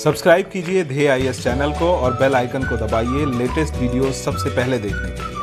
Subscribe कीजिए ध्येय IAS channel को और बेल आइकन को दबाइए लेटेस्ट वीडियो सबसे पहले देखने के लिए।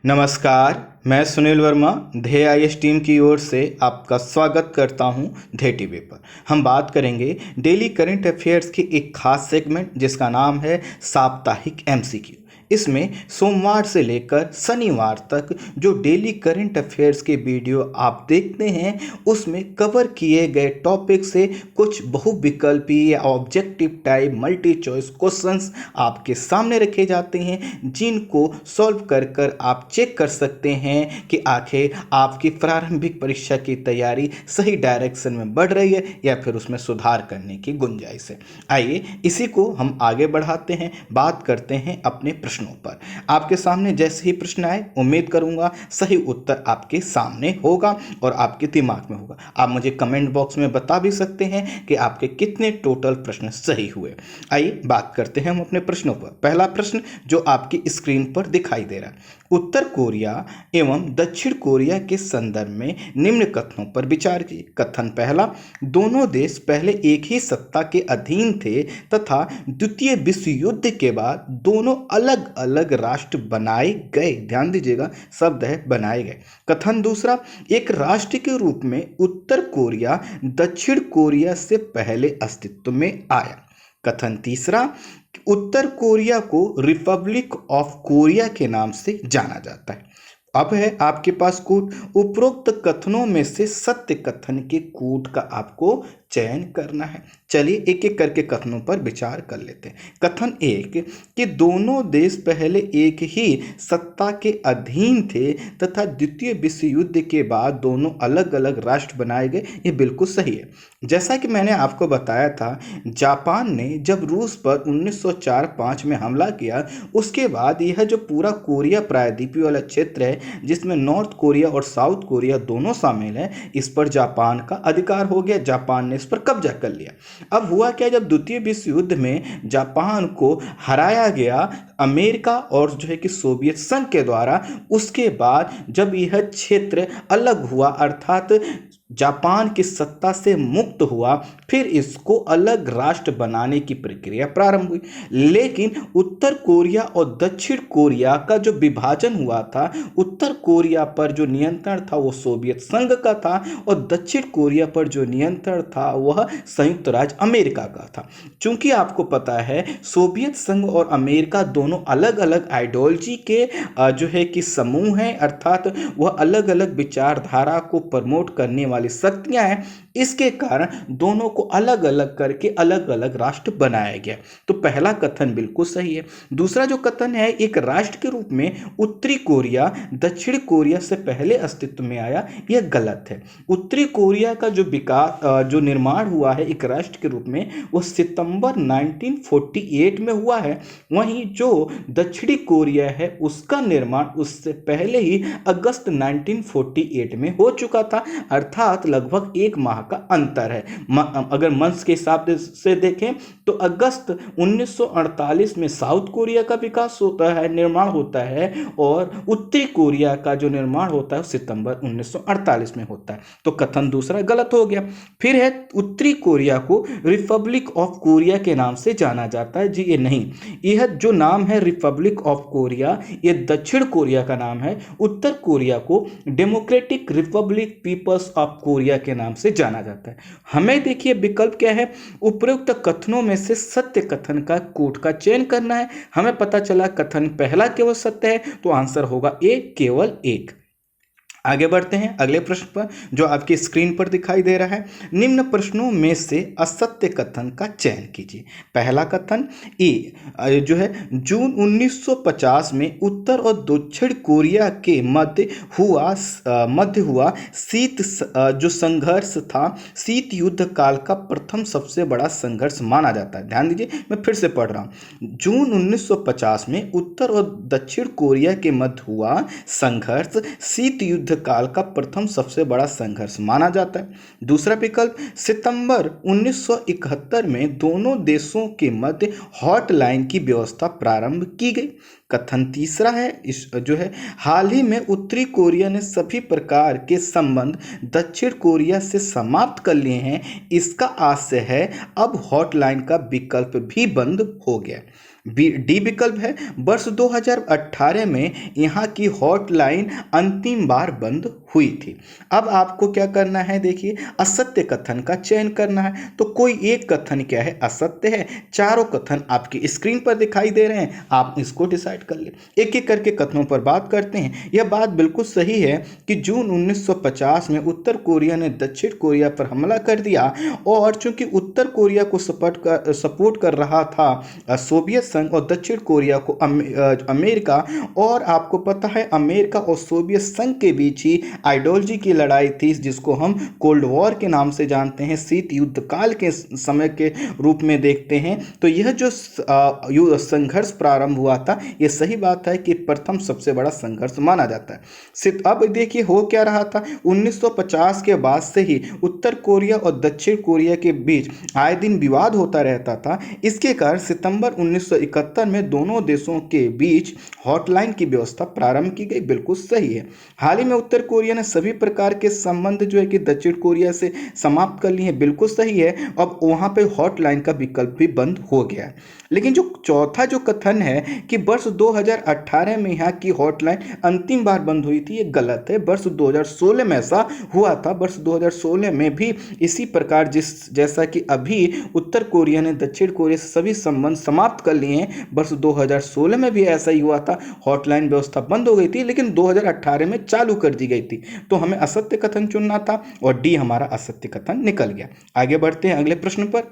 नमस्कार, मैं सुनील वर्मा ध्येय आईएएस टीम की ओर से आपका स्वागत करता हूं ध्येय टीवी पर। हम बात करेंगे डेली करंट अफेयर्स के एक खास सेगमेंट जिसका नाम है साप्ताहिक एमसीक्यू। इसमें सोमवार से लेकर शनिवार तक जो डेली करंट अफेयर्स के वीडियो आप देखते हैं उसमें कवर किए गए टॉपिक से कुछ बहुविकल्पीय या objective type multi choice questions आपके सामने रखे जाते हैं, जिनको सॉल्व कर कर आप चेक कर सकते हैं कि आखिर आपकी प्रारंभिक परीक्षा की तैयारी सही डायरेक्शन में बढ़ रही है या फिर उसमें सुधार करने की गुंजाइश है। आइए इसी को हम आगे बढ़ाते हैं, बात करते हैं अपने प्रश्नों पर। आपके सामने जैसे ही प्रश्न आए उम्मीद करूंगा सही उत्तर आपके सामने होगा और आपके दिमाग में होगा। आप मुझे कमेंट बॉक्स में बता भी सकते हैं कि आपके कितने टोटल प्रश्न सही हुए। आइए बात करते हैं हम अपने प्रश्नों पर। पहला प्रश्न जो आपकी स्क्रीन पर दिखाई दे रहा है, उत्तर कोरिया एवं दक्षिण कोरिया के संदर्भ में निम्न कथनों पर विचार कीजिए। कथन पहला, दोनों देश पहले एक ही सत्ता के अधीन थे तथा द्वितीय विश्व युद्ध के बाद दोनों अलग अलग राष्ट्र बनाए गए। ध्यान दीजिएगा, शब्द है बनाए गए। कथन दूसरा, एक राष्ट्र के रूप में उत्तर कोरिया दक्षिण कोरिया से पहले अस्तित्व में आया। कथन तीसरा, उत्तर कोरिया को रिपब्लिक ऑफ कोरिया के नाम से जाना जाता है। अब है आपके पास कूट। उपरोक्त कथनों में से सत्य कथन के कूट का आपको चयन करना है। चलिए एक एक करके कथनों पर विचार कर लेते हैं। कथन एक कि दोनों देश पहले एक ही सत्ता के अधीन थे तथा द्वितीय विश्व युद्ध के बाद दोनों अलग अलग राष्ट्र बनाए गए, ये बिल्कुल सही है। जैसा कि मैंने आपको बताया था, जापान ने जब रूस पर 1904-05 में हमला किया, उसके बाद यह जो पूरा कोरिया प्रायद्वीपीय वाला क्षेत्र है जिसमें नॉर्थ कोरिया और साउथ कोरिया दोनों शामिल हैं, इस पर जापान का अधिकार हो गया। जापान ने इस पर कब्जा कर लिया। अब हुआ क्या, जब द्वितीय विश्व युद्ध में जापान को हराया गया अमेरिका और जो है कि सोवियत संघ के द्वारा, उसके बाद जब यह क्षेत्र अलग हुआ अर्थात जापान की सत्ता से मुक्त हुआ, फिर इसको अलग राष्ट्र बनाने की प्रक्रिया प्रारंभ हुई। लेकिन उत्तर कोरिया और दक्षिण कोरिया का जो विभाजन हुआ था, उत्तर कोरिया पर जो नियंत्रण था वो सोवियत संघ का था और दक्षिण कोरिया पर जो नियंत्रण था वह संयुक्त राज्य अमेरिका का था। चूंकि आपको पता है सोवियत संघ और अमेरिका दोनों अलग अलग आइडियोलॉजी के जो है कि समूह हैं, अर्थात वह अलग अलग विचारधारा को प्रमोट करने वाली शक्तियां हैं, इसके कारण दोनों को अलग अलग करके अलग अलग राष्ट्र बनाया गया। तो पहला कथन बिल्कुल सही है। दूसरा जो कथन है, एक राष्ट्र के रूप में उत्तरी कोरिया दक्षिण कोरिया से पहले अस्तित्व में आया, यह गलत है। उत्तरी कोरिया का जो विकास जो निर्माण हुआ है एक राष्ट्र के रूप में, वो सितंबर 1948 में हुआ है। वहीं जो दक्षिणी कोरिया है उसका निर्माण उससे पहले ही अगस्त 1948 में हो चुका था, अर्थात लगभग एक माह का अंतर है। अगर मंथ के हिसाब से देखें तो अगस्त 1948 में साउथ कोरिया का विकास होता है, निर्माण होता है, और उत्तरी कोरिया का जो निर्माण होता है सितंबर 1948 में होता है। तो कथन दूसरा गलत हो गया। फिर है, उत्तरी कोरिया को रिपब्लिक ऑफ कोरिया के नाम से जाना जाता है। जी ये नहीं, यह जो नाम है रिपब्लिक ऑफ कोरिया, यह दक्षिण कोरिया का नाम है। उत्तर कोरिया को democratic republic people's of Korea के नाम से जाना जाता है। हमें देखिए विकल्प क्या है, उपरोक्त कथनों में से सत्य कथन का कूट का चयन करना है। हमें पता चला कथन पहला केवल सत्य है, तो आंसर होगा ए, केवल एक। आगे बढ़ते हैं अगले प्रश्न पर जो आपकी स्क्रीन पर दिखाई दे रहा है। निम्न प्रश्नों में से असत्य कथन का चयन कीजिए। पहला कथन ए जो है, जून 1950 में उत्तर और दक्षिण कोरिया के मध्य हुआ शीत जो संघर्ष था, शीत युद्ध काल का प्रथम सबसे बड़ा संघर्ष माना जाता है। ध्यान दीजिए, मैं फिर से पढ़ रहा हूँ। जून 1950 में उत्तर और दक्षिण कोरिया के मध्य हुआ संघर्ष शीत युद्ध युद्ध काल का प्रथम सबसे बड़ा संघर्ष माना जाता है। दूसरा विकल्प, सितंबर 1971 में दोनों देशों के मध्य हॉटलाइन की व्यवस्था प्रारंभ की गई। कथन तीसरा है जो है, हाल ही में उत्तरी कोरिया ने सभी प्रकार के संबंध दक्षिण कोरिया से समाप्त कर लिए हैं। इसका आशय है अब हॉटलाइन का विकल्प भी बंद हो गया। डी विकल्प है, वर्ष 2018 में यहाँ की हॉटलाइन अंतिम बार बंद हुई थी। अब आपको क्या करना है, देखिए असत्य कथन का चयन करना है। तो कोई एक कथन क्या है, असत्य है। चारों कथन आपकी स्क्रीन पर दिखाई दे रहे हैं, आप इसको डिसाइड कर ले। एक एक करके कथनों पर बात करते हैं। यह बात बिल्कुल सही है कि जून 1950 में उत्तर कोरिया ने दक्षिण कोरिया पर हमला कर दिया, और चूंकि उत्तर कोरिया को सपोर्ट कर रहा था सोवियत संघ और दक्षिण कोरिया को अमेरिका, और आपको पता है अमेरिका और सोवियत संघ के बीच ही आइडियोलॉजी की लड़ाई थी, जिसको हम कोल्ड वॉर के नाम से जानते हैं, शीत युद्ध काल के समय के रूप में देखते हैं। तो यह जो संघर्ष प्रारंभ हुआ था, यह सही बात है कि प्रथम सबसे बड़ा संघर्ष माना जाता है। अब देखिए हो क्या रहा था, 1950 के बाद से ही उत्तर कोरिया और दक्षिण कोरिया के बीच आए दिन विवाद होता रहता था। इसके कारण सितंबर 1971 में दोनों देशों के बीच हॉटलाइन की व्यवस्था प्रारंभ की गई। बिल्कुल सही है। हाल ही में उत्तर कोरिया ने सभी प्रकार के संबंध जो है कि दक्षिण कोरिया से समाप्त कर लिए हैं। बिल्कुल सही है। अब वहां पे हॉटलाइन का विकल्प भी बंद हो गया है। लेकिन जो चौथा जो कथन है कि वर्ष 2018 में यहाँ की हॉटलाइन अंतिम बार बंद हुई थी, ये गलत है। वर्ष 2016 में ऐसा हुआ था। वर्ष 2016 में भी इसी प्रकार जैसा कि अभी उत्तर कोरिया ने दक्षिण कोरिया से सभी संबंध समाप्त कर लिए हैं, वर्ष 2016 में भी ऐसा ही हुआ था। हॉटलाइन व्यवस्था बंद हो गई थी, लेकिन 2018 में चालू कर दी गई थी। तो हमें असत्य कथन चुनना था और डी हमारा असत्य कथन निकल गया। आगे बढ़ते हैं अगले प्रश्न पर।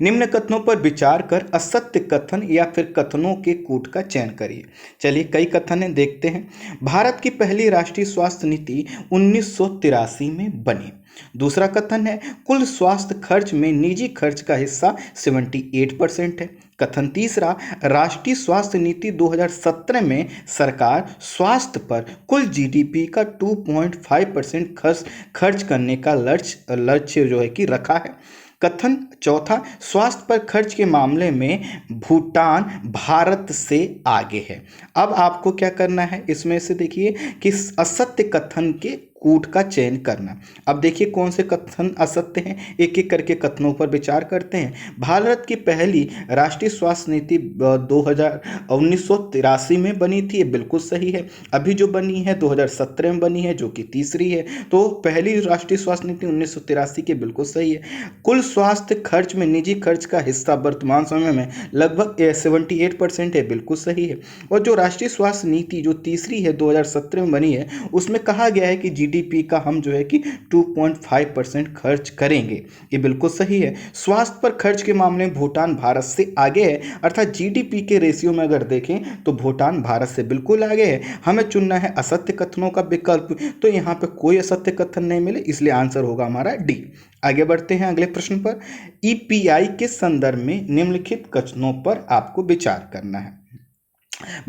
निम्न कथनों पर विचार कर असत्य कथन या फिर कथनों के कूट का चयन करिए। चलिए कई कथन हैं, देखते हैं। भारत की पहली राष्ट्रीय स्वास्थ्य नीति 1983 में बनी। दूसरा कथन है, कुल स्वास्थ्य खर्च में निजी खर्च का हिस्सा 78% है। कथन तीसरा, राष्ट्रीय स्वास्थ्य नीति 2017 में सरकार स्वास्थ्य पर कुल जीडीपी का 2.5% खर्च करने का लक्ष्य जो है कि रखा है। कथन चौथा, स्वास्थ्य पर खर्च के मामले में भूटान भारत से आगे है। अब आपको क्या करना है, इसमें से देखिए कि असत्य कथन के कूट का चयन करना। अब देखिए कौन से कथन असत्य हैं, एक एक करके कथनों पर विचार करते हैं। भारत की पहली राष्ट्रीय स्वास्थ्य नीति 1983 में बनी थी, ये बिल्कुल सही है। अभी जो बनी है 2017 में बनी है, जो कि तीसरी है। तो पहली राष्ट्रीय स्वास्थ्य नीति 1983 के बिल्कुल सही है। कुल स्वास्थ्य खर्च में निजी खर्च का हिस्सा वर्तमान समय में लगभग 78% है, बिल्कुल सही है। और जो राष्ट्रीय स्वास्थ्य नीति जो तीसरी है 2017 में बनी है, उसमें कहा गया है कि जीडीपी का हम जो है कि 2.5% खर्च करेंगे, ये बिल्कुल सही है। स्वास्थ्य पर खर्च के मामले में भूटान भारत से आगे है, अर्थात जीडीपी के रेशियो में अगर देखें तो भूटान भारत से बिल्कुल आगे है। हमें चुनना है असत्य कथनों का विकल्प, तो यहाँ पे कोई असत्य कथन नहीं मिले, इसलिए आंसर होगा हमारा डी। आगे बढ़ते हैं अगले प्रश्न पर। ईपीआई के संदर्भ में निम्नलिखित कथनों पर आपको विचार करना है।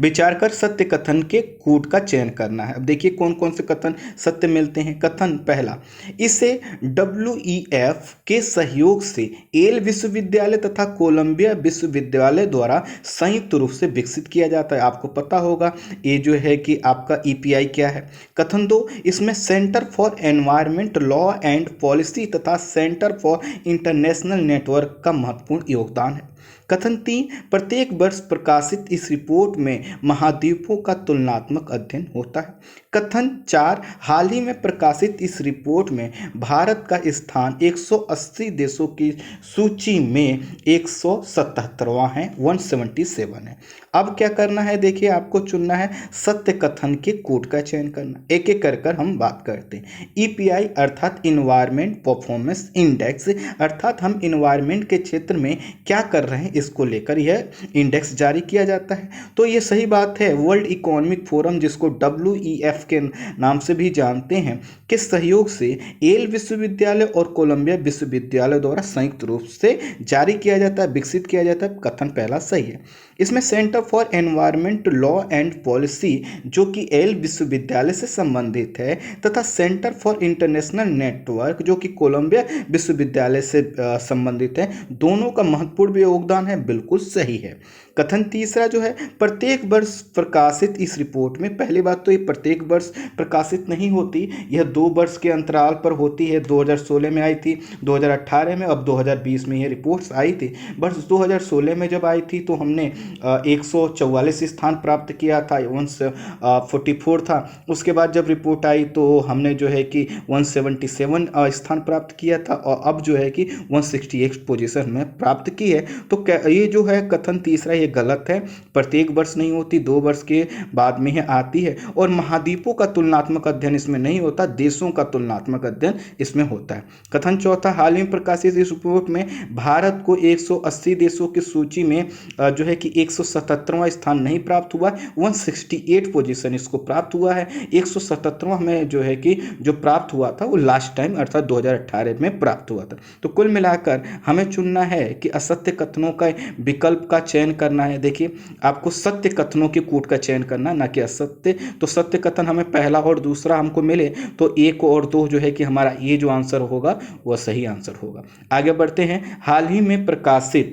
विचार कर सत्य कथन के कूट का चयन करना है। अब देखिए कौन कौन से कथन सत्य मिलते हैं। कथन पहला, इसे WEF के सहयोग से येल विश्वविद्यालय तथा कोलंबिया विश्वविद्यालय द्वारा संयुक्त रूप से विकसित किया जाता है। आपको पता होगा ये जो है कि आपका EPI क्या है। कथन दो, इसमें centre for environment law and policy तथा सेंटर फॉर इंटरनेशनल नेटवर्क का महत्वपूर्ण योगदान है। कथन 3, प्रत्येक वर्ष प्रकाशित इस रिपोर्ट में महाद्वीपों का तुलनात्मक अध्ययन होता है। कथन 4, हाल ही में प्रकाशित इस रिपोर्ट में भारत का स्थान 180 देशों की सूची में 177वां है, 177 है। अब क्या करना है, देखिए आपको चुनना है सत्य कथन के कूट का चयन करना। एक एक कर हम बात करते हैं। EPI अर्थात इन्वायरमेंट परफॉर्मेंस इंडेक्स, अर्थात हम इन्वायरमेंट के क्षेत्र में क्या कर रहे हैं इसको लेकर यह इंडेक्स जारी किया जाता है। तो ये सही बात है। वर्ल्ड इकोनॉमिक फोरम जिसको WEF INF के नाम से भी जानते हैं, के सहयोग से येल विश्वविद्यालय और कोलंबिया विश्वविद्यालय द्वारा संयुक्त रूप से जारी किया जाता है, विकसित किया जाता है। कथन पहला सही है। इसमें centre for environment law and policy जो कि येल विश्वविद्यालय से संबंधित है, तथा सेंटर फॉर इंटरनेशनल नेटवर्क जो कि कोलंबिया विश्वविद्यालय से संबंधित है, दोनों का महत्वपूर्ण योगदान है, बिल्कुल सही है। कथन तीसरा जो है, प्रत्येक वर्ष प्रकाशित इस रिपोर्ट में, पहली बात तो ये प्रत्येक वर्ष प्रकाशित नहीं होती, यह 2 वर्ष के अंतराल पर होती है। 2016 में आई थी, 2018 में, अब 2020 में ये रिपोर्ट्स आई थी। वर्ष 2016 में जब आई थी तो हमने 144 स्थान प्राप्त किया था, 144 था। उसके बाद जब रिपोर्ट आई तो हमने जो है कि 177 स्थान प्राप्त किया था, और अब जो है कि 168 पोजीशन में प्राप्त की है। तो ये जो है कथन तीसरा ये गलत है, प्रत्येक वर्ष नहीं होती, 2 वर्ष के बाद में ही आती है। और महाद्वीपों का तुलनात्मक अध्ययन इसमें नहीं होता, देशों का तुलनात्मक अध्ययन इसमें होता है। कथन चौथा, हाल ही में प्रकाशित इस रिपोर्ट में भारत को 180 देशों की सूची में जो है कि 177वां स्थान नहीं प्राप्त हुआ, 168 पोजीशन इसको प्राप्त हुआ है। 177वां में जो है कि जो प्राप्त हुआ था वो लास्ट टाइम अर्थात 2018 में प्राप्त हुआ था। तो कुल मिलाकर हमें चुनना है कि असत्य कथनों का विकल्प का चयन करना है। देखिए, आपको सत्य कथनों के कूट का चयन करना, ना कि असत्य। तो सत्य कथन हमें पहला और दूसरा हमको मिले तो 1 और 2 जो है कि हमारा ये जो आंसर होगा वह सही आंसर होगा। आगे बढ़ते हैं। हाल ही में प्रकाशित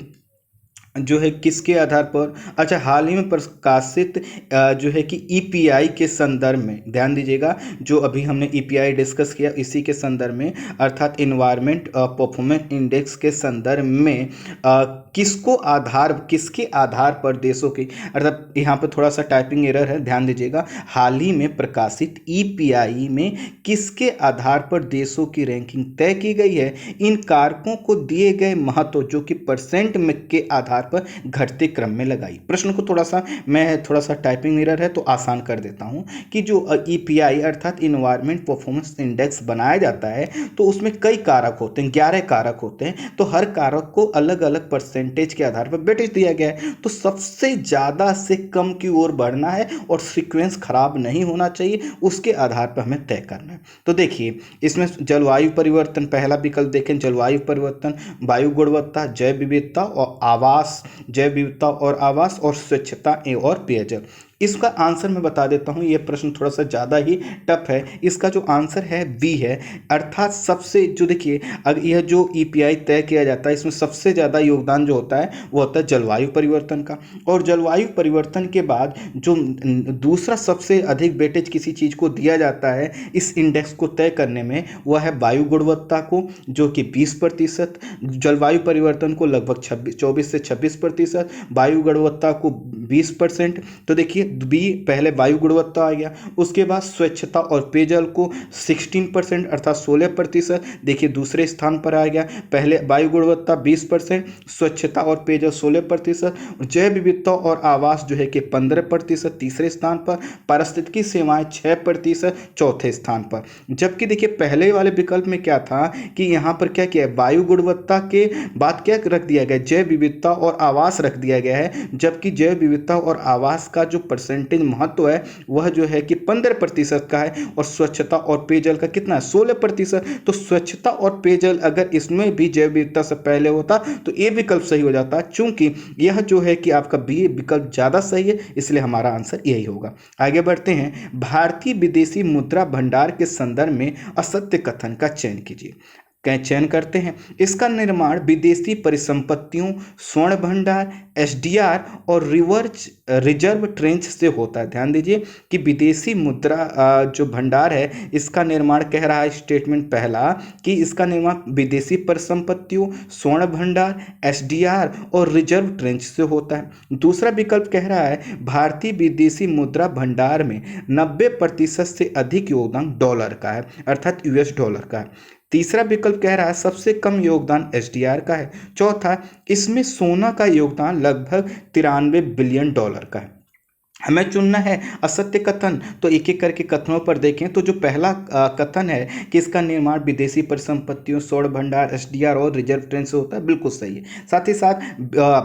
जो है किसके आधार पर, अच्छा, हाल ही में प्रकाशित जो है कि EPI के संदर्भ में, ध्यान दीजिएगा, जो अभी हमने EPI डिस्कस किया इसी के संदर्भ में, अर्थात इन्वायरमेंट परफॉर्मेंस इंडेक्स के संदर्भ में किसके आधार पर देशों की, अर्थात यहाँ पे थोड़ा सा टाइपिंग एरर है, ध्यान दीजिएगा। हाल ही में प्रकाशित EPI में किसके आधार पर देशों की रैंकिंग तय की गई है? इन कारकों को दिए गए महत्व जो कि परसेंट में के आधार पर घटते क्रम में लगाई। प्रश्न को थोड़ा सा टाइपिंग एरर है तो आसान कर देता हूं कि जो EPI अर्थात इन्वायरमेंट परफॉर्मेंस इंडेक्स बनाया जाता है तो उसमें कई कारक होते हैं, 11 कारक होते हैं। तो हर कारक को अलग अलग परसेंटेज के आधार पर वेटेज दिया गया है। तो सबसे ज़्यादा से कम की ओर बढ़ना है और सीक्वेंस खराब नहीं होना चाहिए, उसके आधार पर हमें तय करना है। तो देखिए, इसमें जलवायु परिवर्तन पहला विकल्प देखें, जलवायु परिवर्तन, वायु गुणवत्ता, जैव विविधता और आवास और स्वच्छता और पेयजल। इसका आंसर मैं बता देता हूं, यह प्रश्न थोड़ा सा ज़्यादा ही टफ है। इसका जो आंसर है बी है, अर्थात सबसे जो देखिए, अगर यह जो EPI तय किया जाता है इसमें सबसे ज़्यादा योगदान जो होता है वो होता है जलवायु परिवर्तन का। और जलवायु परिवर्तन के बाद जो दूसरा सबसे अधिक वेटेज किसी चीज़ को दिया जाता है इस इंडेक्स को तय करने में, वह है वायु गुणवत्ता को, जो कि 20%, जलवायु परिवर्तन को लगभग 24 से 26%, वायु गुणवत्ता को 20%। तो देखिए, बी पहले वायु गुणवत्ता आ गया, उसके बाद स्वच्छता और पेयजल को 16% अर्थात 16%। देखिए, दूसरे स्थान पर आ गया, पहले वायु गुणवत्ता 20%, स्वच्छता और पेयजल 16%, जैव विविधता और आवास जो है कि 15% तीसरे स्थान पर, पारिस्थितिकी सेवाएं 6% चौथे स्थान पर। जबकि देखिए, पहले वाले विकल्प में क्या था कि यहाँ पर क्या किया, वायु गुणवत्ता के बाद क्या रख दिया गया, जैव विविधता और आवास रख दिया गया है। जबकि जैव विविधता और आवास का जो परसेंटेज महत्व है वह जो है कि 15% का है, और स्वच्छता और पेयजल का कितना है, 16%। तो स्वच्छता और पेयजल अगर इसमें भी जैव विविधता से पहले होता तो ये विकल्प सही हो जाता। चूंकि यह जो है कि आपका बी विकल्प ज़्यादा सही है, इसलिए हमारा आंसर यही होगा। आगे बढ़ते हैं। भारतीय विदेशी मुद्रा भंडार के संदर्भ में असत्य कथन का चयन कीजिए। चयन करते हैं। इसका निर्माण विदेशी परिसंपत्तियों, स्वर्ण भंडार, SDR और रिजर्व ट्रेंच से होता है। ध्यान दीजिए कि विदेशी मुद्रा जो भंडार है इसका निर्माण, कह रहा है स्टेटमेंट पहला कि इसका निर्माण विदेशी परिसंपत्तियों, स्वर्ण भंडार, SDR और रिजर्व ट्रेंच से होता है। दूसरा विकल्प कह रहा है भारतीय विदेशी मुद्रा भंडार में 90% से अधिक योगदान डॉलर का है, अर्थात US डॉलर का है। तीसरा विकल्प कह रहा है सबसे कम योगदान SDR का है। चौथा, इसमें सोना का योगदान लगभग $93 बिलियन का है। हमें चुनना है असत्य कथन। तो एक एक करके कथनों पर देखें। तो जो पहला कथन है कि इसका निर्माण विदेशी परिसंपत्तियों, स्वर्ण भंडार, एसडीआर और रिजर्व ट्रेन से होता है, बिल्कुल सही है। साथ ही साथ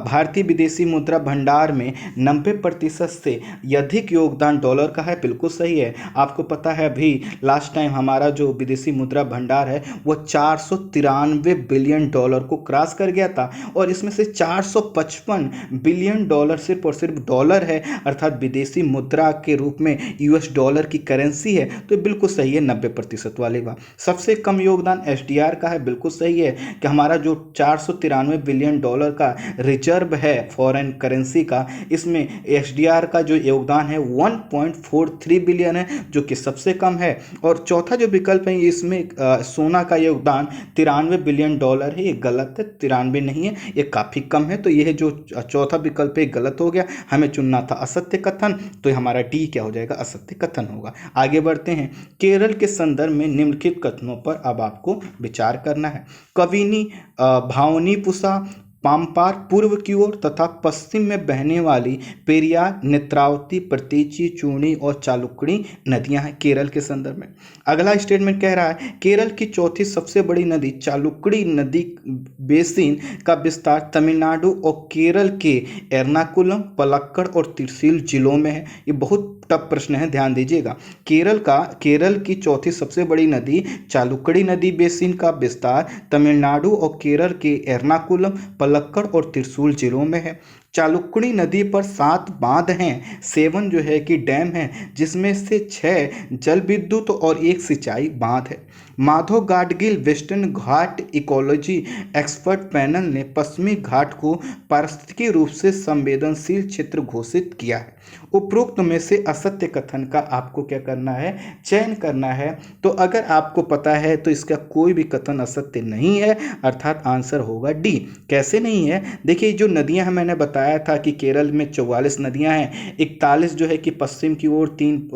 भारतीय विदेशी मुद्रा भंडार में 90% से अधिक योगदान डॉलर का है, बिल्कुल सही है। आपको पता है अभी लास्ट टाइम हमारा जो विदेशी मुद्रा भंडार है वो 493 बिलियन डॉलर को क्रॉस कर गया था, और इसमें से 455 बिलियन डॉलर सिर्फ और सिर्फ डॉलर है, अर्थात विदेशी मुद्रा के रूप में यूएस डॉलर की करेंसी है। तो बिल्कुल सही है 90% वाली बात। सबसे कम योगदान एसडीआर का है, बिल्कुल सही है कि हमारा जो 493 बिलियन डॉलर का रिजर्व है फॉरेन करेंसी का, इसमें एसडीआर का जो योगदान है 1.43 बिलियन है, जो कि सबसे कम है। और चौथा जो विकल्प है इसमें सोना का योगदान 93 बिलियन डॉलर है, ये गलत है, 93 नहीं है, ये काफ़ी कम है। तो यह जो चौथा विकल्प है गलत हो गया, हमें चुनना था असत्य कथन। तो हमारा डी क्या हो जाएगा, असत्य कथन होगा। आगे बढ़ते हैं। केरल के संदर्भ में निम्नलिखित कथनों पर अब आपको विचार करना है। कविनी भावनीपुषा पाम्पार पूर्व की ओर तथा पश्चिम में बहने वाली पेरियार, नेत्रावती, प्रतीची, चूर्णी और चालुक्णी नदियां हैं केरल के संदर्भ में। अगला स्टेटमेंट कह रहा है केरल की चौथी सबसे बड़ी नदी चालुक्णी नदी बेसिन का विस्तार तमिलनाडु और केरल के एर्नाकुलम, पलक्कड़ और त्रिशूल जिलों में है। ये बहुत टफ प्रश्न है, ध्यान दीजिएगा। केरल की चौथी सबसे बड़ी नदी चालुक्णी नदी बेसिन का विस्तार तमिलनाडु और केरल के एर्नाकुलम, पलक्कड़ और त्रिशूल जिलों में है। चालुक्णी नदी पर 7 बांध हैं, 7 जो है कि डैम हैं, जिसमें से 6 जल विद्युत और 1 सिंचाई बांध है। माधव गाडगिल वेस्टर्न घाट इकोलॉजी एक्सपर्ट पैनल ने पश्चिमी घाट को पारिस्थितिकी रूप से संवेदनशील क्षेत्र घोषित किया है। उपरोक्त में से असत्य कथन का आपको क्या करना है, चयन करना है। तो अगर आपको पता है तो इसका कोई भी कथन असत्य नहीं है, अर्थात आंसर होगा डी। कैसे नहीं है, देखिए जो नदियां हैं मैंने बताया था कि केरल में 44 नदियां हैं, 41 जो है कि पश्चिम की ओर, 3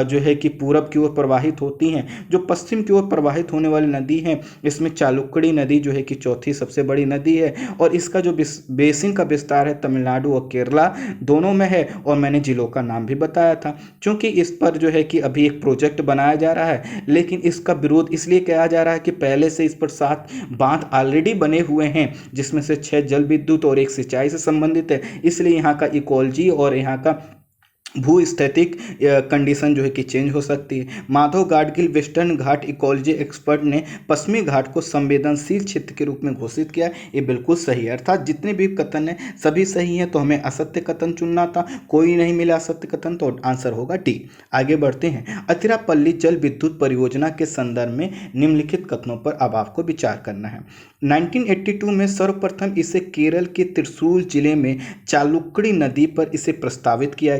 जो है कि पूरब की ओर प्रवाहित होती हैं। जो पश्चिम की ओर प्रवाहित होने वाली नदी है इसमें चालुक्णी नदी जो है कि चौथी सबसे बड़ी नदी है, और इसका जो बेसिन का विस्तार है तमिलनाडु और केरला दोनों में है। और मैंने जिलों का नाम भी बताया था। क्योंकि इस पर जो है कि अभी एक प्रोजेक्ट बनाया जा रहा है, लेकिन इसका विरोध इसलिए किया जा रहा है कि पहले से इस पर 7 बांध ऑलरेडी बने हुए हैं, जिसमें से 6 जल विद्युत और 1 सिंचाई से संबंधित है। इसलिए यहाँ का इकोलॉजी और यहाँ का भूस्थैतिक कंडीशन जो है कि चेंज हो सकती है। माधव गाडगिल वेस्टर्न घाट इकोलॉजी एक्सपर्ट ने पश्चिमी घाट को संवेदनशील क्षेत्र के रूप में घोषित किया। ये बिल्कुल सही है, अर्थात जितने भी कथन हैं सभी सही हैं। तो हमें असत्य कथन चुनना था, कोई नहीं मिला असत्य कथन, तो आंसर होगा डी। आगे बढ़ते हैं। अतिरापल्ली जल विद्युत परियोजना के संदर्भ में निम्नलिखित कथनों पर अब आपको विचार करना है। 1982 में सर्वप्रथम इसे केरल के त्रिशूल जिले में चालुक्णी नदी पर इसे प्रस्तावित किया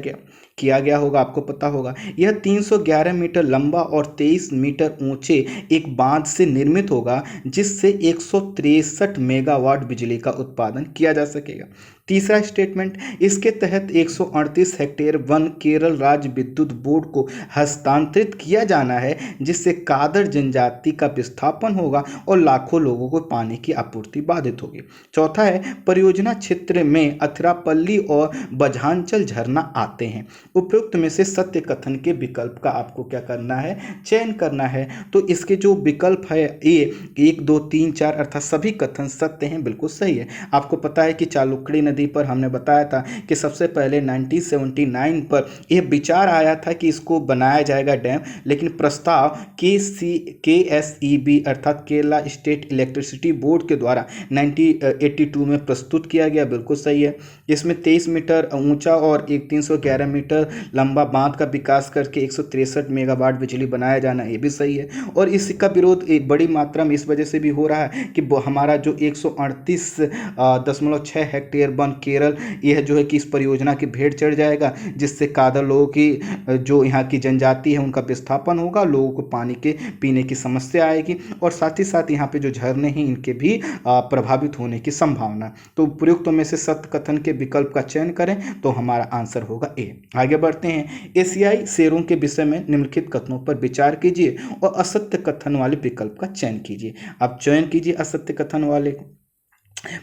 गया होगा, आपको पता होगा। यह 311 मीटर लंबा और 23 मीटर ऊंचे एक बांध से निर्मित होगा, जिससे 163 मेगावाट बिजली का उत्पादन किया जा सकेगा। तीसरा स्टेटमेंट, इसके तहत 138 हेक्टेयर वन केरल राज्य विद्युत बोर्ड को हस्तांतरित किया जाना है, जिससे कादर जनजाति का विस्थापन होगा और लाखों लोगों को पानी की आपूर्ति बाधित होगी। चौथा है, परियोजना क्षेत्र में अथिरापल्ली और बझांचल झरना आते हैं। उपयुक्त में से सत्य कथन के विकल्प का आपको क्या करना है, चयन करना है। तो इसके जो विकल्प है ए 1, 2, 3, 4 अर्थात सभी कथन सत्य हैं, बिल्कुल सही है। आपको पता है कि चालुक्णी नदी पर हमने बताया था कि सबसे पहले 1979 पर यह विचार आया था कि इसको बनाया जाएगा डैम, लेकिन प्रस्ताव KSEB अर्थात केरला स्टेट इलेक्ट्रिसिटी बोर्ड के द्वारा 1982 में प्रस्तुत किया गया, बिल्कुल सही है। इसमें 23 मीटर ऊंचा और 311 मीटर लंबा बांध का विकास करके 163 मेगावाट बिजली बनाया जाना, ये भी सही है। और इसका विरोध एक बड़ी मात्रा में इस वजह से भी हो रहा है कि हमारा जो 138.6 हेक्टेयर वन केरल, यह जो है कि इस परियोजना की भेंट चढ़ जाएगा, जिससे कादर लोगों की जो यहाँ की जनजाति है उनका विस्थापन होगा, लोगों को पानी के पीने की समस्या आएगी, और साथ ही साथ यहाँ पे जो झरने हैं इनके भी प्रभावित होने की संभावना। तो उपयुक्त में से सत्य कथन के विकल्प का चयन करें तो हमारा आंसर होगा ए। आगे बढ़ते हैं। एशियाई शेरों के विषय में निम्नलिखित कथनों पर विचार कीजिए और असत्य कथन वाले विकल्प का चयन कीजिए। आप चयन कीजिए असत्य कथन वाले को।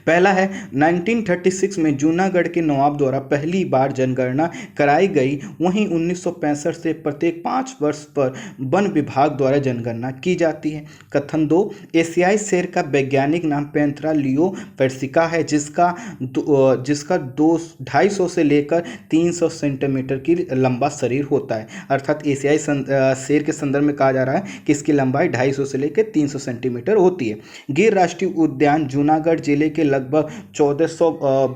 पहला है 1936 में जूनागढ़ के नवाब द्वारा पहली बार जनगणना कराई गई। वहीं 1965 से प्रत्येक 5 वर्ष पर वन विभाग द्वारा जनगणना की जाती है। कथन 2, एशियाई शेर का वैज्ञानिक नाम पैंथेरा लियो पर्सिका है, जिसका 250 से लेकर 300 सेंटीमीटर की लंबा शरीर होता है। अर्थात एशियाई शेर के संदर्भ में कहा जा रहा है कि इसकी लंबाई 250 से लेकर 300 सेंटीमीटर होती है। गिर राष्ट्रीय उद्यान जूनागढ़ जिले के लगभग 1400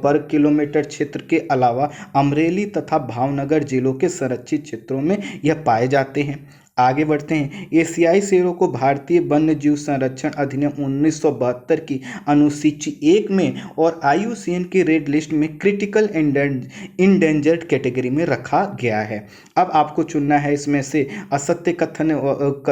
वर्ग किलोमीटर क्षेत्र के अलावा अमरेली तथा भावनगर जिलों के संरक्षित क्षेत्रों में यह पाए जाते हैं। आगे बढ़ते हैं। एशियाई शेरों को भारतीय वन्य जीव संरक्षण अधिनियम 1972 की अनुसूची 1 में और IUCN की रेड लिस्ट में क्रिटिकल इंडेंजर्ड कैटेगरी में रखा गया है। अब आपको चुनना है इसमें से असत्य कथन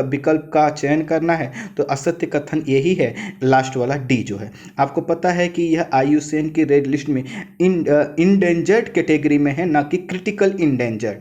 विकल्प का चयन करना है। तो असत्य कथन यही है, लास्ट वाला डी जो है। आपको पता है कि यह IUCN की रेड लिस्ट में इंडेंजर्ड कैटेगरी में है, ना कि क्रिटिकल इंडेंजर्ड।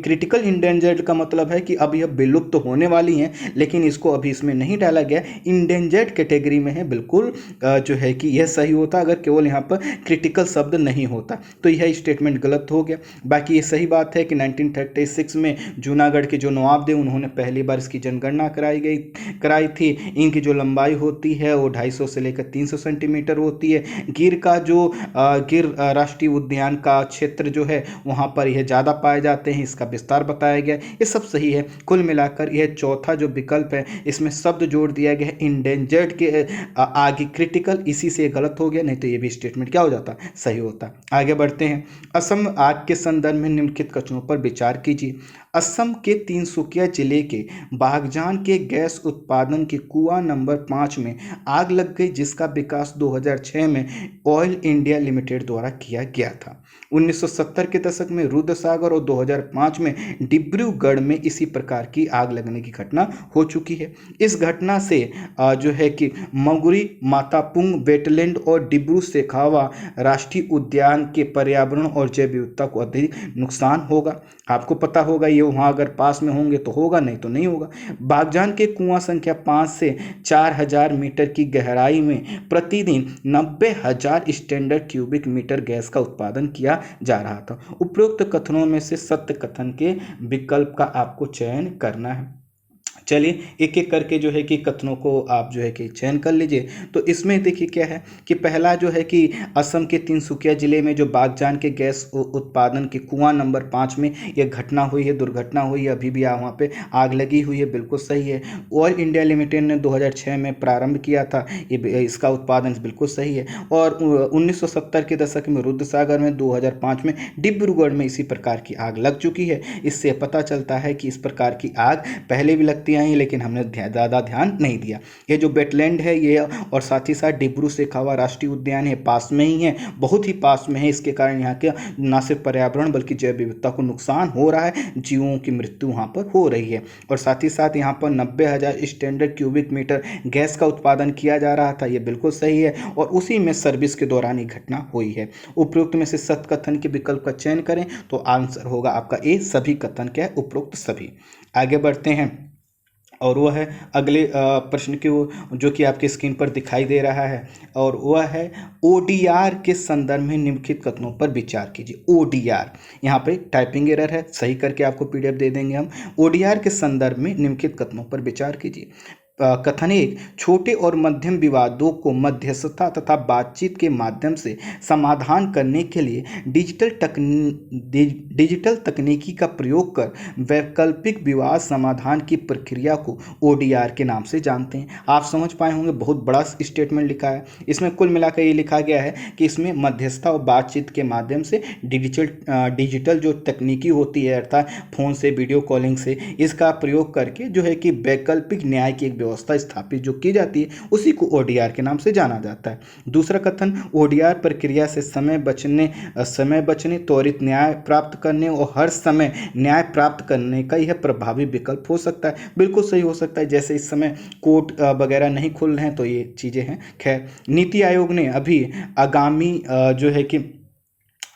क्रिटिकल इंडेंजर्ड का मतलब है कि अब यह विलुप्त होने वाली हैं, लेकिन इसको अभी इसमें नहीं डाला गया, इंडेंजर्ड कैटेगरी में है। बिल्कुल जो है कि यह सही होता अगर केवल यहाँ पर क्रिटिकल शब्द नहीं होता, तो यह स्टेटमेंट गलत हो गया। बाकी ये सही बात है कि 1936 में जूनागढ़ के जो नवाब थे उन्होंने पहली बार इसकी जनगणना कराई थी। इनकी जो लंबाई होती है वो 250 से लेकर 300 सेंटीमीटर होती है। गिर राष्ट्रीय उद्यान का क्षेत्र जो है वहाँ पर यह ज़्यादा पाए जाते हैं, इसका विस्तार बताया गया। ये सब सही है। कुल मिलाकर यह चौथा जो विकल्प है इसमें शब्द जोड़ दिया गया है इंडेंजर्ड के आगे क्रिटिकल, इसी से गलत हो गया, नहीं तो ये भी स्टेटमेंट क्या हो जाता, सही होता। आगे बढ़ते हैं। असम आग के संदर्भ में निम्नलिखित कथनों पर विचार कीजिए। असम के तिनसुकिया जिले के बागजान के गैस उत्पादन के कुआं नंबर 5 में आग लग गई, जिसका विकास 2006 में ऑयल इंडिया लिमिटेड द्वारा किया गया था। 1970 के दशक में रुद्रसागर और 2005 में डिब्रूगढ़ में इसी प्रकार की आग लगने की घटना हो चुकी है। इस घटना से जो है कि मगुरी, मातापुंग वेटलैंड और डिब्रू सेखावा राष्ट्रीय उद्यान के पर्यावरण और जैव विविधता को अधिक नुकसान होगा। आपको पता होगा ये वहाँ अगर पास में होंगे तो होगा, नहीं तो नहीं होगा। बागजान के कुआं संख्या 5 से 4000 मीटर की गहराई में प्रतिदिन 90,000 स्टैंडर्ड क्यूबिक मीटर गैस का उत्पादन किया जा रहा था। उपरोक्त कथनों में से सत्य कथन के विकल्प का आपको चयन करना है। चलिए एक एक करके जो है कि कथनों को आप जो है कि चयन कर लीजिए। तो इसमें देखिए क्या है कि पहला जो है कि असम के तिनसुकिया जिले में जो बागजान के गैस उत्पादन के कुआं नंबर 5 में यह घटना हुई है, दुर्घटना हुई है, अभी भी वहाँ पे आग लगी हुई है, बिल्कुल सही है। ऑयल इंडिया लिमिटेड ने 2006 में प्रारंभ किया था, ये इसका उत्पादन बिल्कुल सही है। और 1970 के दशक में रुद्रसागर में, 2005 में डिब्रूगढ़ में इसी प्रकार की आग लग चुकी है। इससे पता चलता है कि इस प्रकार की आग पहले भी लगती हैं, लेकिन हमने ज़्यादा ध्यान नहीं दिया। ये जो वेटलैंड है ये, और साथ ही साथ डिब्रू सेखावा राष्ट्रीय उद्यान है, पास में ही है, बहुत ही पास में है। इसके कारण यहाँ के न सिर्फ पर्यावरण बल्कि जैव विविधता को नुकसान हो रहा है, जीवों की मृत्यु वहाँ पर हो रही है। और साथ ही साथ यहाँ पर 90,000 स्टैंडर्ड क्यूबिक मीटर गैस का उत्पादन किया जा रहा था, ये बिल्कुल सही है। और उसी में सर्विस के दौरान ये घटना हुई है। उपरोक्त में से सत्य कथन के विकल्प का चयन करें तो आंसर होगा आपका ए, सभी कथन क्या है, उपरोक्त सभी। आगे बढ़ते हैं और वह है अगले प्रश्न की जो कि आपके स्क्रीन पर दिखाई दे रहा है, और वह है ODR के संदर्भ में निम्नलिखित कथनों पर विचार कीजिए। ODR यहाँ पे टाइपिंग एरर है, सही करके आपको PDF दे देंगे हम। ODR के संदर्भ में निम्नलिखित कथनों पर विचार कीजिए। कथन 1, छोटे और मध्यम विवादों को मध्यस्थता तथा बातचीत के माध्यम से समाधान करने के लिए डिजिटल तकनीकी का प्रयोग कर वैकल्पिक विवाद समाधान की प्रक्रिया को ODR के नाम से जानते हैं। आप समझ पाए होंगे, बहुत बड़ा स्टेटमेंट लिखा है। इसमें कुल मिलाकर ये लिखा गया है कि इसमें मध्यस्थता और बातचीत के माध्यम से डिजिटल जो तकनीकी होती है, अर्थात फ़ोन से, वीडियो कॉलिंग से, इसका प्रयोग करके जो है कि वैकल्पिक न्याय की एक व्यवस्था स्थापित जो की जाती है उसी को ODR के नाम से जाना जाता है। दूसरा कथन, ODR प्रक्रिया से समय बचने, त्वरित न्याय प्राप्त करने और हर समय न्याय प्राप्त करने का यह प्रभावी विकल्प हो सकता है। बिल्कुल सही हो सकता है। जैसे इस समय कोर्ट वगैरह नहीं खुल रहे हैं तो ये चीज़ें हैं। खैर, नीति आयोग ने अभी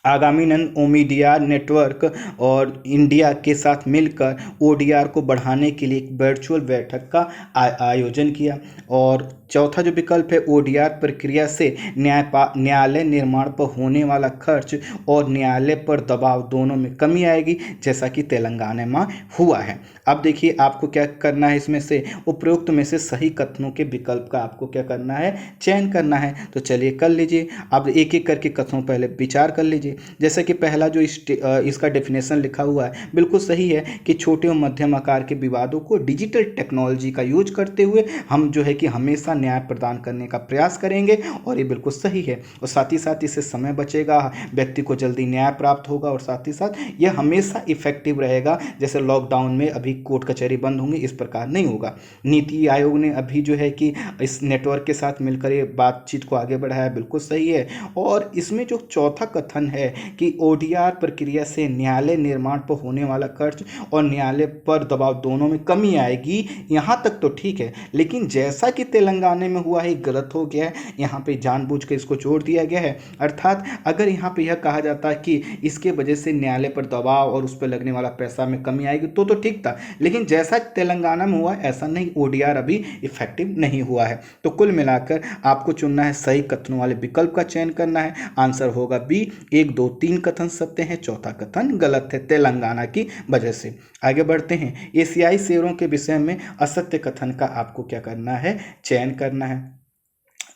आगामी ओमिडिया नेटवर्क और इंडिया के साथ मिलकर ODR को बढ़ाने के लिए एक वर्चुअल बैठक का आयोजन किया। और चौथा जो विकल्प है ओडीआर प्रक्रिया से न्यायालय निर्माण पर होने वाला खर्च और न्यायालय पर दबाव दोनों में कमी आएगी, जैसा कि तेलंगाना में हुआ है। अब देखिए आपको क्या करना है, इसमें से उपरोक्त में से सही कथनों के विकल्प का आपको क्या करना है, चयन करना है। तो चलिए कर लीजिए। अब एक एक करके कथनों पहले विचार कर लीजिए। जैसे कि पहला जो इसका डेफिनेशन लिखा हुआ है बिल्कुल सही है कि छोटे और मध्यम आकार के विवादों को डिजिटल टेक्नोलॉजी का यूज करते हुए हम जो है कि हमेशा न्याय प्रदान करने का प्रयास करेंगे, और ये बिल्कुल सही है। और साथ ही साथ इससे समय बचेगा, व्यक्ति को जल्दी न्याय प्राप्त होगा, और साथ ही साथ यह हमेशा इफेक्टिव रहेगा। जैसे लॉकडाउन में अभी कोर्ट कचहरी बंद होंगी, इस प्रकार नहीं होगा। नीति आयोग ने अभी जो है कि इस नेटवर्क के साथ मिलकर ये बातचीत को आगे बढ़ाया, बिल्कुल सही है। और इसमें जो चौथा कथन है कि ओडीआर प्रक्रिया से न्यायालय निर्माण पर होने वाला खर्च और न्यायालय पर दबाव दोनों में कमी आएगी, यहाँ तक तो ठीक है। लेकिन जैसा कि तेलंगाना में हुआ है, गलत हो गया है, यहाँ पे जानबूझ के इसको जोड़ दिया गया है। अर्थात अगर यहाँ पे यह कहा जाता है कि इसके वजह से न्यायालय पर दबाव और उस पर लगने वाला पैसा में कमी आएगी तो ठीक था, लेकिन जैसा तेलंगाना में हुआ ऐसा नहीं, ओडीआर अभी इफेक्टिव नहीं हुआ है। तो कुल मिलाकर आपको चुनना है, सही कथनों वाले विकल्प का चयन करना है। आंसर होगा बी। 1, 2, 3 कथन सत्य है, चौथा कथन गलत है तेलंगाना की वजह से। आगे बढ़ते हैं। एशियाई शेरों के विषय में असत्य कथन का आपको क्या करना है, चयन करना है।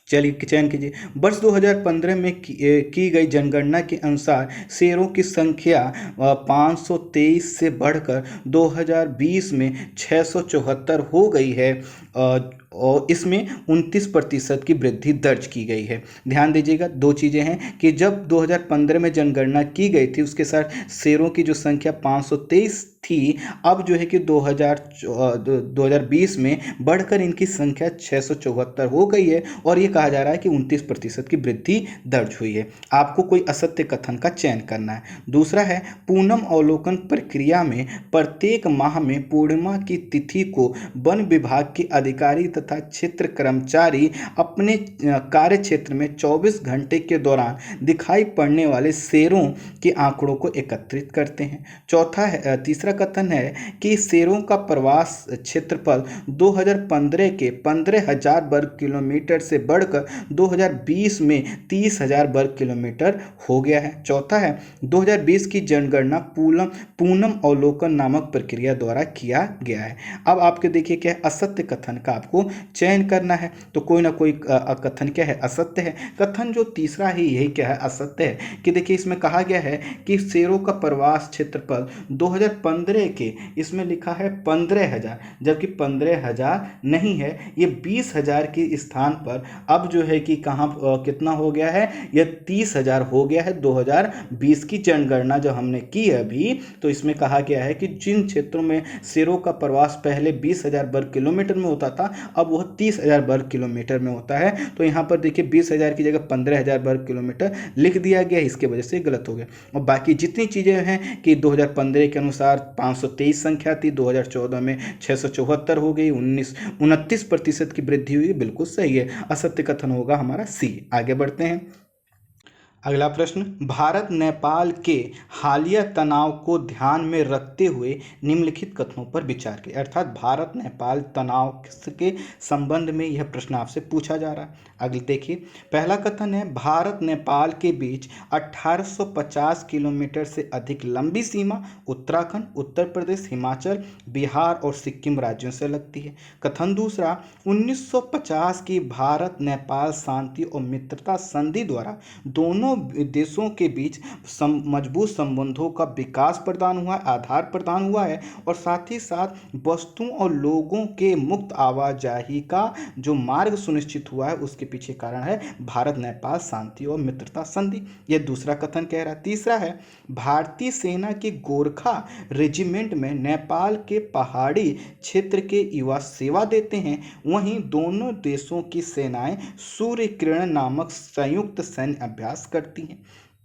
चलिए चयन कीजिए। वर्ष 2015 में की गई जनगणना के अनुसार शेरों की संख्या 523 से बढ़कर 2020 में 674 हो गई है, और इसमें 29% की वृद्धि दर्ज की गई है। ध्यान दीजिएगा, दो चीज़ें हैं कि जब 2015 में जनगणना की गई थी उसके साथ शेरों की जो संख्या 523 थी, अब जो है कि 2020 में बढ़कर इनकी संख्या 674 हो गई है, और ये कहा जा रहा है कि 29% की वृद्धि दर्ज हुई है। आपको कोई असत्य कथन का चयन करना है। दूसरा है, पूनम अवलोकन प्रक्रिया में प्रत्येक माह में पूर्णिमा की तिथि को वन विभाग के अधिकारी तथा क्षेत्र कर्मचारी अपने कार्य क्षेत्र में 24 घंटे के दौरान दिखाई पड़ने वाले शेरों के आंकड़ों को एकत्रित करते हैं। तीसरा कथन है कि शेरों का प्रवास क्षेत्रफल 2015 के 15,000 वर्ग किलोमीटर से बढ़कर 2020 में 30,000 वर्ग किलोमीटर हो गया है। चौथा है, 2020 की जनगणना पूनम अवलोकन नामक प्रक्रिया द्वारा किया गया है। अब आपके देखिए क्या है, असत्य कथन का आपको चयन करना है। तो कोई ना कोई कथन क्या है, असत्य है। कथन जो तीसरा है यही क्या है, असत्य है। कि देखिए इसमें कहा गया है कि शेरों का प्रवास क्षेत्रफल 2015 के, इसमें लिखा है 15,000, जबकि 15,000 नहीं है, ये 20,000 के स्थान पर अब जो है कि कहाँ कितना हो गया है, यह 30,000 हो गया है। 2020 की जनगणना जो हमने की है अभी, तो इसमें कहा गया है कि जिन क्षेत्रों में शेरों का प्रवास पहले 20,000 वर्ग किलोमीटर में होता था, अब वह 30,000 वर्ग किलोमीटर में होता है। तो यहाँ पर देखिए 20,000 की जगह 15,000 वर्ग किलोमीटर लिख दिया गया, इसके वजह से गलत हो गया। और बाकी जितनी चीज़ें हैं कि 2015 के अनुसार 523 संख्या थी, 2014 में 674 हो गई, 29% की वृद्धि हुई, बिल्कुल सही है। असत्य कथन होगा हमारा सी। आगे बढ़ते हैं। अगला प्रश्न, भारत नेपाल के हालिया तनाव को ध्यान में रखते हुए निम्नलिखित कथनों पर विचार करें। अर्थात भारत नेपाल तनाव के संबंध में यह प्रश्न आपसे पूछा जा रहा है। अगले देखिए, पहला कथन है, भारत नेपाल के बीच 1850 किलोमीटर से अधिक लंबी सीमा उत्तराखंड, उत्तर प्रदेश, हिमाचल, बिहार और सिक्किम राज्यों से लगती है। कथन दूसरा, 1950 की भारत नेपाल शांति और मित्रता संधि द्वारा दोनों देशों के बीच मजबूत संबंधों का विकास प्रदान हुआ है, आधार प्रदान हुआ है, और साथ ही साथ वस्तुओं और लोगों के मुक्त आवाजाही का जो मार्ग सुनिश्चित हुआ है, उसके पीछे कारण है भारत नेपाल शांति और मित्रता संधि। यह दूसरा कथन कह रहा है। तीसरा है, भारतीय सेना के गोरखा रेजिमेंट में नेपाल के पहाड़ी क्षेत्र के युवा सेवा देते हैं, वहीं दोनों देशों की सेनाएं सूर्य किरण नामक संयुक्त सैन्य अभ्यास करती हैं।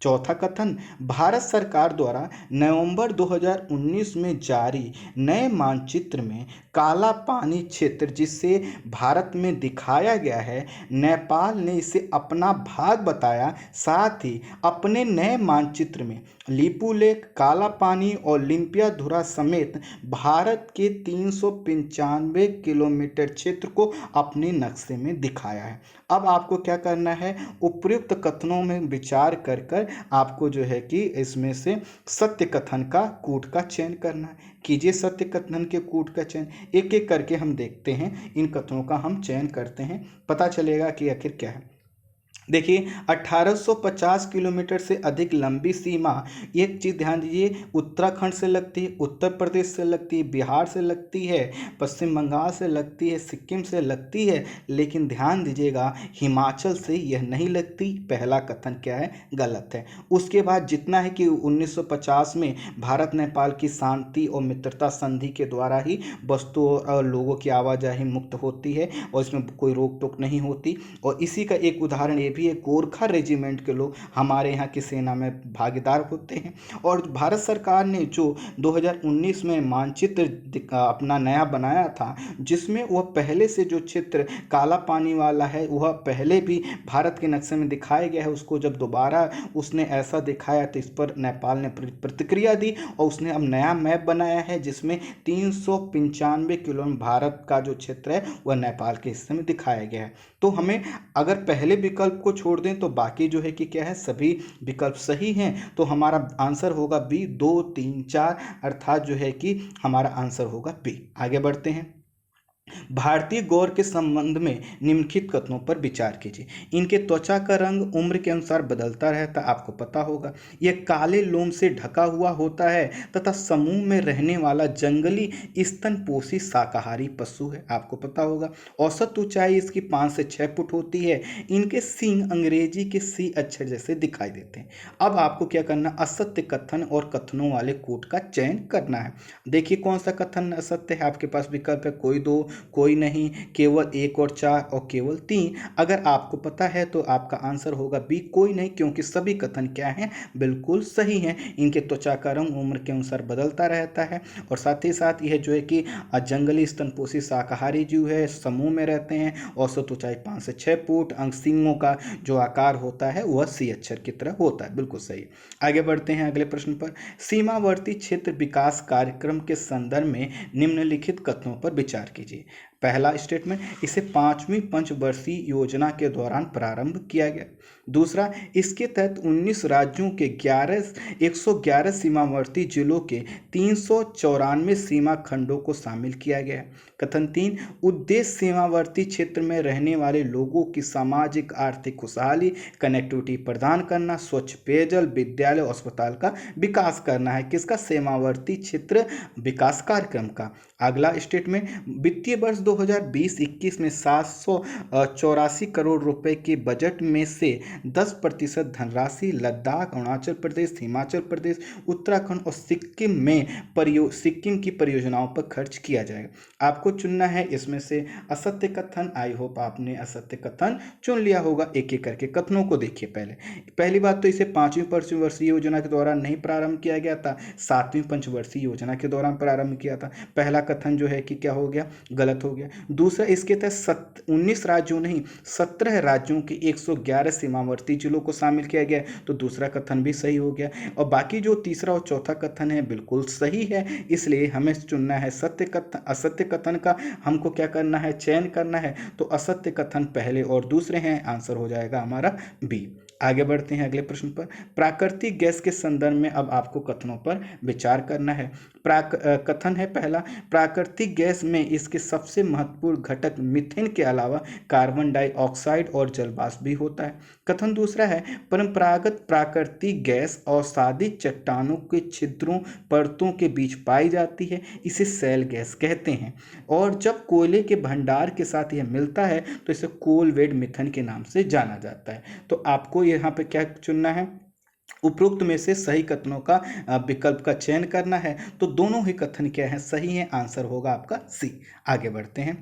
चौथा कथन, भारत सरकार द्वारा नवंबर 2019 में जारी नए मानचित्र में काला पानी क्षेत्र जिसे भारत में दिखाया गया है, नेपाल ने इसे अपना भाग बताया। साथ ही अपने नए मानचित्र में लिपुलेख, काला पानी और लिम्पियाधुरा समेत भारत के 395 किलोमीटर क्षेत्र को अपने नक्शे में दिखाया है। अब आपको क्या करना है, उपयुक्त कथनों में विचार कर कर आपको जो है कि इसमें से सत्य कथन का कूट का चयन करना है। कीजिए सत्य कथन के कूट का चयन। एक एक करके हम देखते हैं, इन कथनों का हम चयन करते हैं, पता चलेगा कि आखिर क्या है। देखिए 1850 किलोमीटर से अधिक लंबी सीमा, एक चीज़ ध्यान दीजिए, उत्तराखंड से लगती है, उत्तर प्रदेश से लगती है, बिहार से लगती है, पश्चिम बंगाल से लगती है, सिक्किम से लगती है, लेकिन ध्यान दीजिएगा हिमाचल से यह नहीं लगती। पहला कथन क्या है, गलत है। उसके बाद जितना है कि 1950 में भारत नेपाल की शांति और मित्रता संधि के द्वारा ही वस्तुओं और लोगों की आवाजाही मुक्त होती है और इसमें कोई रोक टोक नहीं होती। और इसी का एक उदाहरण ये भी एक गोरखा रेजिमेंट के लोग हमारे यहाँ की सेना में भागीदार होते हैं। और भारत सरकार ने जो 2019 में मानचित्र अपना नया बनाया था, जिसमें वह पहले से जो क्षेत्र काला पानी वाला है वह पहले भी भारत के नक्शे में दिखाया गया है, उसको जब दोबारा उसने ऐसा दिखाया तो इस पर नेपाल ने प्रतिक्रिया दी और उसने अब नया मैप बनाया है जिसमें 395 किलोमीटर भारत का जो क्षेत्र है वह नेपाल के हिस्से में दिखाया गया है। तो हमें अगर पहले विकल्प को छोड़ दें तो बाकी जो है कि क्या है, सभी विकल्प सही हैं। तो हमारा आंसर होगा बी, 2, 3, 4, अर्थात जो है कि हमारा आंसर होगा बी। आगे बढ़ते हैं। भारतीय गौर के संबंध में निम्नलिखित कथनों पर विचार कीजिए। इनके त्वचा का रंग उम्र के अनुसार बदलता रहता है, आपको पता होगा। यह काले लोम से ढका हुआ होता है तथा समूह में रहने वाला जंगली स्तनपोषी शाकाहारी पशु है, आपको पता होगा। औसत ऊंचाई इसकी 5 से 6 फुट होती है। इनके सींग अंग्रेजी के सी अक्षर जैसे दिखाई देते हैं। अब आपको क्या करना, असत्य कथन और कथनों वाले कोट का चयन करना है। देखिए कौन सा कथन असत्य है, आपके पास विकल्प है कोई 2, कोई नहीं, केवल 1 और 4 और केवल 3। अगर आपको पता है तो आपका आंसर होगा बी, कोई नहीं, क्योंकि सभी कथन क्या हैं, बिल्कुल सही हैं। इनके त्वचा का रंग उम्र के अनुसार बदलता रहता है और साथ ही साथ यह जो है कि जंगली स्तनपोषी शाकाहारी जीव है, समूह में रहते हैं, औसत ऊंचाई 5 से 6 फुट, अंग सींगों का जो आकार होता है वह सी अक्षर की तरह होता है, बिल्कुल सही। आगे बढ़ते हैं अगले प्रश्न पर। सीमावर्ती क्षेत्र विकास कार्यक्रम के संदर्भ में निम्नलिखित कथनों पर विचार कीजिए। पहला स्टेटमेंट, इसे 5वीं पंचवर्षीय योजना के दौरान प्रारंभ किया गया। दूसरा, इसके तहत 19 राज्यों के 111 सीमावर्ती जिलों के 394 सीमा खंडों को शामिल किया गया। कथन 3, उद्देश्य सीमावर्ती क्षेत्र में रहने वाले लोगों की सामाजिक आर्थिक खुशहाली, कनेक्टिविटी प्रदान करना, स्वच्छ पेयजल, विद्यालय और अस्पताल का विकास करना है। किसका, सीमावर्ती क्षेत्र विकास कार्यक्रम का। अगला स्टेटमेंट, वित्तीय वर्ष 2020-21 में 784 करोड़ रुपए के बजट में से 10% धनराशि लद्दाख, अरुणाचल प्रदेश, हिमाचल प्रदेश, उत्तराखंड और सिक्किम की परियोजनाओं पर खर्च किया जाएगा। आपको चुनना है इसमें से असत्य कथन। आई होप आपने असत्य कथन चुन लिया होगा। एक एक करके कथनों को देखिए। पहली बात तो इसे 5वीं पंचवर्षीय योजना के दौरान नहीं प्रारंभ किया गया था, 7वीं पंचवर्षीय योजना के दौरान प्रारंभ किया था। पहला कथन जो है कि क्या हो गया, गलत हो गया। दूसरा, इसके तहत 19 राज्यों नहीं 17 राज्यों के 111 सीमावर्ती जिलों को शामिल किया गया, तो दूसरा कथन भी सही हो गया। और बाकी जो तीसरा और चौथा कथन है बिल्कुल सही है, इसलिए हमें चुनना है सत्य कथन। असत्य कथन का हमको क्या करना है, चयन करना है। तो असत्य कथन पहले और दूसरे हैं, आंसर हो जाएगा हमारा बी। आगे बढ़ते हैं अगले प्रश्न पर। प्राकृतिक गैस के संदर्भ में अब आपको कथनों पर विचार करना है। कथन है पहला, प्राकृतिक गैस में इसके सबसे महत्वपूर्ण घटक मीथेन के अलावा कार्बन डाइऑक्साइड और जलवाष्प भी होता है। कथन दूसरा है, परंपरागत प्राकृतिक गैस औषधि चट्टानों के छिद्रों परतों के बीच पाई जाती है, इसे शैल गैस कहते हैं। और जब कोयले के भंडार के साथ यह मिलता है तो इसे कोल बेड मीथेन के नाम से जाना जाता है। तो आपको यहाँ पे क्या चुनना है, उपरोक्त में से सही कथनों का विकल्प का चयन करना है। तो दोनों ही कथन क्या है, सही है, आंसर होगा आपका सी। आगे बढ़ते हैं।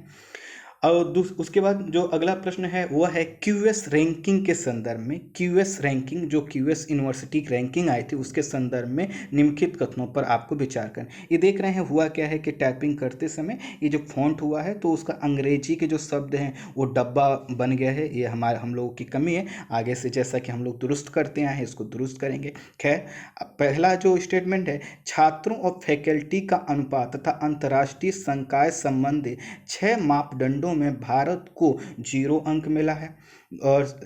और उसके बाद जो अगला प्रश्न है वह है क्यूएस रैंकिंग के संदर्भ में, क्यूएस रैंकिंग जो क्यूएस यूनिवर्सिटी रैंकिंग आई थी उसके संदर्भ में निम्नलिखित कथनों पर आपको विचार करें। ये देख रहे हैं हुआ क्या है कि टाइपिंग करते समय ये जो फॉन्ट हुआ है तो उसका अंग्रेजी के जो शब्द हैं वो डब्बा बन गया है। ये हम लोगों की कमी है, आगे से जैसा कि हम लोग दुरुस्त करते हैं इसको दुरुस्त करेंगे। खैर, पहला जो स्टेटमेंट है, छात्रों और फैकल्टी का अनुपात तथा अंतर्राष्ट्रीय संकाय संबंधी 6 मापदंडों में भारत को 0 अंक मिला है और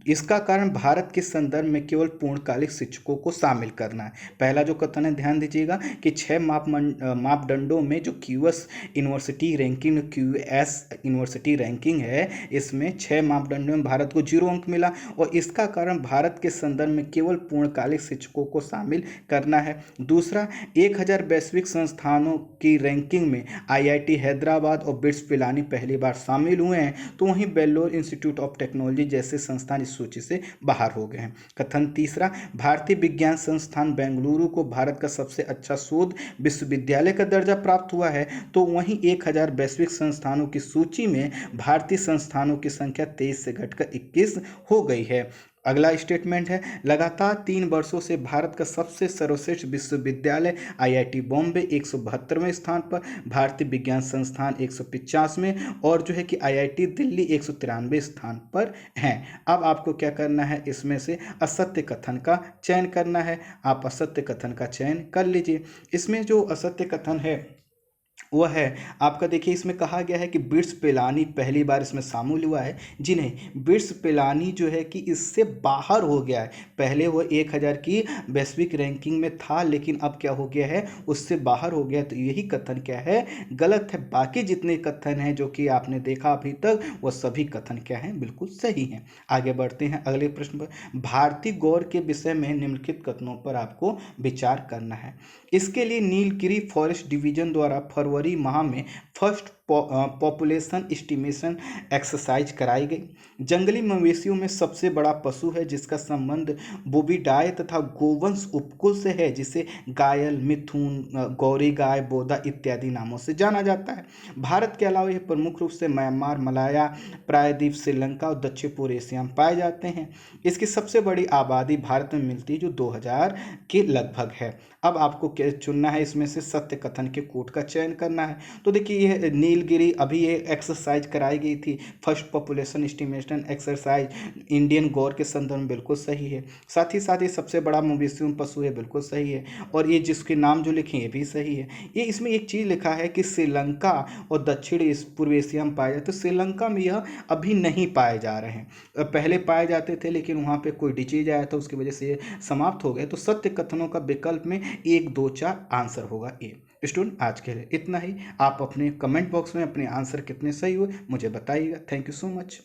इसका कारण भारत के संदर्भ में केवल पूर्णकालिक शिक्षकों को शामिल करना है। पहला जो कथन है ध्यान दीजिएगा कि 6 मापदंडों में जो QS university ranking, QS university ranking है, इसमें 6 मापदंडों में भारत को 0 अंक मिला और इसका कारण भारत के संदर्भ में केवल पूर्णकालिक शिक्षकों को शामिल करना है। दूसरा, 1000 वैश्विक संस्थानों की रैंकिंग में आईआईटी हैदराबाद और बिट्स पिलानी पहली बार शामिल हुए हैं, तो वहीं बेल्लोर इंस्टीट्यूट ऑफ टेक्नोलॉजी जैसे संस्थान इस सूची से बाहर हो गए हैं। कथन तीसरा, भारतीय विज्ञान संस्थान बेंगलुरु को भारत का सबसे अच्छा शोध विश्वविद्यालय का दर्जा प्राप्त हुआ है, तो वहीं 1000 वैश्विक संस्थानों की सूची में भारतीय संस्थानों की संख्या 23 से घटकर 21 हो गई है। अगला स्टेटमेंट है, लगातार 3 वर्षों से भारत का सबसे सर्वश्रेष्ठ विश्वविद्यालय आईआईटी बॉम्बे 172वें स्थान पर, भारतीय विज्ञान संस्थान 150वें और जो है कि आईआईटी दिल्ली 193वें स्थान पर हैं। अब आपको क्या करना है, इसमें से असत्य कथन का चयन करना है। आप असत्य कथन का चयन कर लीजिए। इसमें जो असत्य कथन है वह है आपका, देखिए इसमें कहा गया है कि बिट्स पिलानी पहली बार इसमें शामिल हुआ है। जी नहीं, बिट्स पिलानी जो है कि इससे बाहर हो गया है। पहले वो 1000 की वैश्विक रैंकिंग में था, लेकिन अब क्या हो गया है, उससे बाहर हो गया। तो यही कथन क्या है, गलत है। बाकी जितने कथन हैं जो कि आपने देखा अभी तक, वह सभी कथन क्या हैं, बिल्कुल सही हैं। आगे बढ़ते हैं अगले प्रश्न पर। भारतीय गौर के विषय में निम्नलिखित कथनों पर आपको विचार करना है। इसके लिए नीलगिरी फॉरेस्ट डिवीजन द्वारा फरवरी माह में फर्स्ट पॉपुलेशन एस्टिमेशन एक्सरसाइज कराई गई। जंगली मवेशियों में सबसे बड़ा पशु है जिसका संबंध बोविडाई तथा गोवंश उपकुल से है, जिसे गायल, मिथुन, गौरी गाय, बोदा इत्यादि नामों से जाना जाता है। भारत के अलावा यह प्रमुख रूप से म्यांमार, मलाया, प्रायद्वीप, श्रीलंका और दक्षिण पूर्व एशिया में पाए जाते हैं। इसकी सबसे बड़ी आबादी भारत में मिलती है जो 2000 के लगभग है। अब आपको क्या चुनना है, इसमें से सत्य कथन के कोट का चयन करना है। तो देखिए यह नीलगिरी अभी ये एक्सरसाइज कराई गई थी, first population estimation exercise, Indian गौर के संदर्भ में बिल्कुल सही है। साथ ही साथ ये सबसे बड़ा मवेशी पशु है, बिल्कुल सही है। और ये जिसके नाम जो लिखे ये भी सही है। ये इसमें एक चीज़ लिखा है कि श्रीलंका और दक्षिण पूर्व एशिया में पाए जाते, तो श्रीलंका में यह अभी नहीं पाए जा रहे हैं। पहले पाए जाते थे लेकिन वहाँ पर कोई डिजीज आया था, उसकी वजह से ये समाप्त हो गए। तो सत्य कथनों का विकल्प में 1, 2, 4 आंसर होगा ए। स्टूडेंट आज के लिए इतना ही। आप अपने कमेंट बॉक्स में अपने आंसर कितने सही हुए मुझे बताइएगा। Thank you so much.